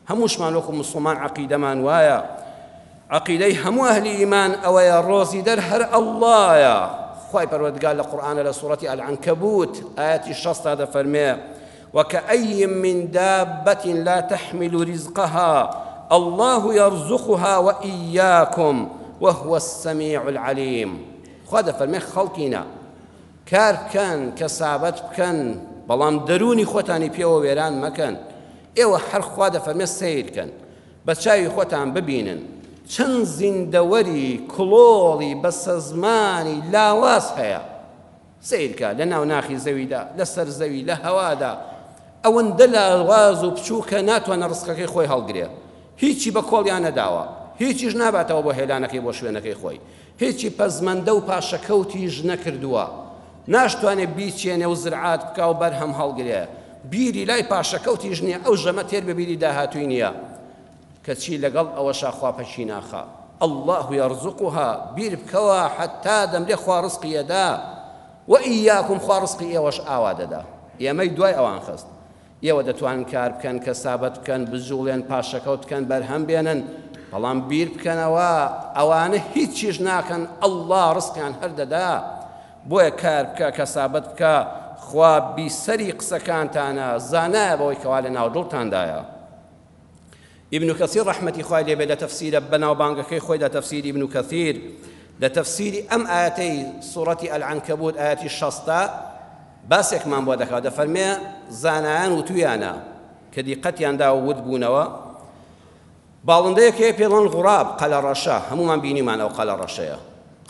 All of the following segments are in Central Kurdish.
هەمووشمان وەکو مسلمان عەقیدەمان وایە، عەقیدەی هەموو ئەهلی ئیمان ئەوەیە ڕۆزی دەر هەر ئەڵڵایە. خوای پەروەردگار لە قورئانە لە سوورەتی العنکەبوت ئایەتی 60 دەفەرمێ وكأي من دابة لا تحمل رزقها الله يرزقها وإياكم وهو السميع العليم. خدا فرمي خلقنا كار بكن كسابت بكن بلام دروني خوتاني بيو ويران مكان ايوه حر خدا فرمي سير كان بس شاي خوتان ببينن چەند زیندەوەری کڵۆڵی بەسە زمانی لاواز هەیە سیرکە لە ناو ناخی زەویدا لەسەر زەوی لە هەوادا ئەوەندە لاواز و بچووکە ناتوانە ڕزقەکەی خۆی هەڵگرێ، هیچی بە کۆڵیان نەداوە، هیچیش ناباتەوە بۆ هێلانەکەی بۆ شوێنەکەی خۆی، هیچی پەزمەندە و پاشەکەوتیش نەکردووە، ناشتوانێت بیچێنێ و زرعات بکا و بەرهەم هەڵگرێ، بیری لای پاشەکەوتیش نییە، ئەو ژەمە تێر بە بیری داهاتووی نییە کەچی لەگەڵ ئەوەشا خوا پەچی ناخا. الله يرزقها بیر بکەوە حتا دەمرێ خوا ڕزقی ئەدا وئیاکم خوا ڕزقی ئێوەش ئاوا دەدا. ئێمەی دوای ئەوان خست، ئێوە دەتوانن کار بکەن کەسابەت بکەن بجوڵێن پاشەکەوت بکەن بەرهەم بێنن، بەڵام بیر بکەنەوە ئەوانە هیچیش ناکەن ئەڵڵا ڕزقیان هەردەدا. بۆیە کار بکە کەسابەت بکە خوا بیسەری قسەکانتانە زانایە بەوەی کەوا لە ناو دڵتاندایە. ابن كثير رحمة خوالي بلا تفسير بنا وبانغكي خويدا تفسير ابن كثير لتفسير أم آياتي سورة العنكبوت آياتي الشسطة باسك من بودك هذا فرمي زانان وتويانا كدي قتيان دا ودبونوا باڵندەیەکێ پێڵەن غوڕاب قەلە ڕەشە هەمومان بینیمانەوە قەلە ڕەشەیە.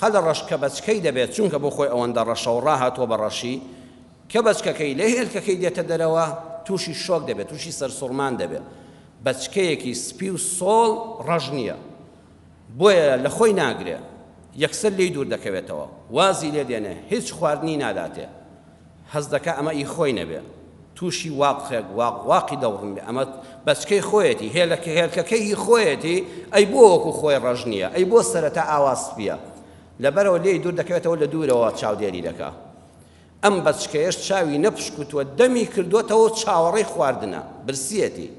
قەلە ڕەش کە بەچکەی دەبێت چونکە بۆ خۆی ئەوەندە ڕەشە و ڕاهاتوە بە ڕەشی کە بەچکەکەی لە هێلکەکەی دێتە دەرەوە تووشی شۆک دەبێت، تووشی سەرسوڕمان دەبێت. بەچکەیەکی سپی و سۆڵ ڕەش نییە، بۆیە لە خۆی ناگرێ، یەکسەر لێی دوور دەکەوێتەوە، وازی لێ دێنێ، هیچ خواردنی ناداتێ، هەز دەکا ئەمە ئی خۆی نەبێ، تووشی واقخێک واقی دەوڕن بێ، ئەمە بەچکەی خۆیەتی هێلکەکەی هی خۆیەتی، ئەی بۆ وەکو خۆی ڕەش نییە، ئەی بۆ سەرەتا ئاوا سپیە، لەبەرەوە لێی دوور دەکەوێتەوە لە دوورەوە چاودێری دەکا. ئەم بەچکەیەش چاوی نەپشکوتووە دەمی کردوێتەوە چاوەڕێی خواردنە برسیەتی.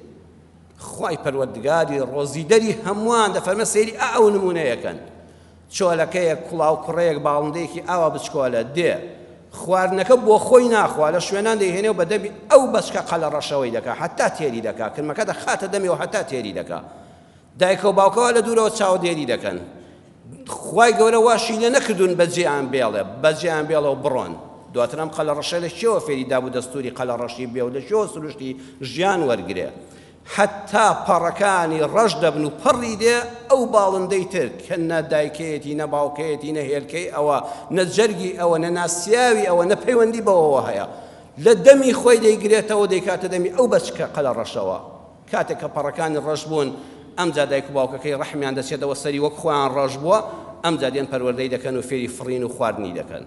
خوای پەروەردگاری ڕۆزیدەری هەمووان دەفەرمە سەیری ئەو نمونەیەکەن، چۆلەکەیەک کوڵاو کوڕەیەک باڵندەیەکی ئاوا بچکۆلە دێ خواردنەکە بۆ خۆی ناخوا لە شوێنان دەیهێنێ و بەدەبی ئەو بەچکە قەلە ڕەشەوەی دەکا حتا تێری دەکا، کرمەکە دەخاتە دەمێەوە حتا تێری دەکا، دایکە و باوکەوە لە دوورەوە چاودێری دەکەن. خوای گەورە واشی لێ نەکردوون بەجێیان بێڵێ، بەجێیان بێڵە و بڕۆن. دواتر ئەم قەلە ڕەشە لە شێوە فێری دابوو دەستوری قەلە ڕەشی بێ و لە شێوە سروشتی ژیان وەرگرێ، حتا پەڕەکانی ڕەش دەبن و پەڕی دێ ئەو باڵندەی تر کە نە دایکەیەتی نە باوکەیەتی نە هێلکەی ئەوە نە جەرگی ئەوە نە ناسیاوی ئەوە نە پەیوەندی بەوەوە هەیە، لە دەمی خۆی دەیگرێتەوە دەیکاتە دەمی ئەو بەچکە قەلە ڕەشەوە. کاتێک کە پەڕەکانی ڕەش بوون ئەمجا دایک و باوکەکەی ڕەحمیان دەچێتەوە سەری وەک خۆیان ڕەش بووە، ئەمجا دێن پەروەردەی دەکەن و فێری فڕین و خواردنی دەکەن.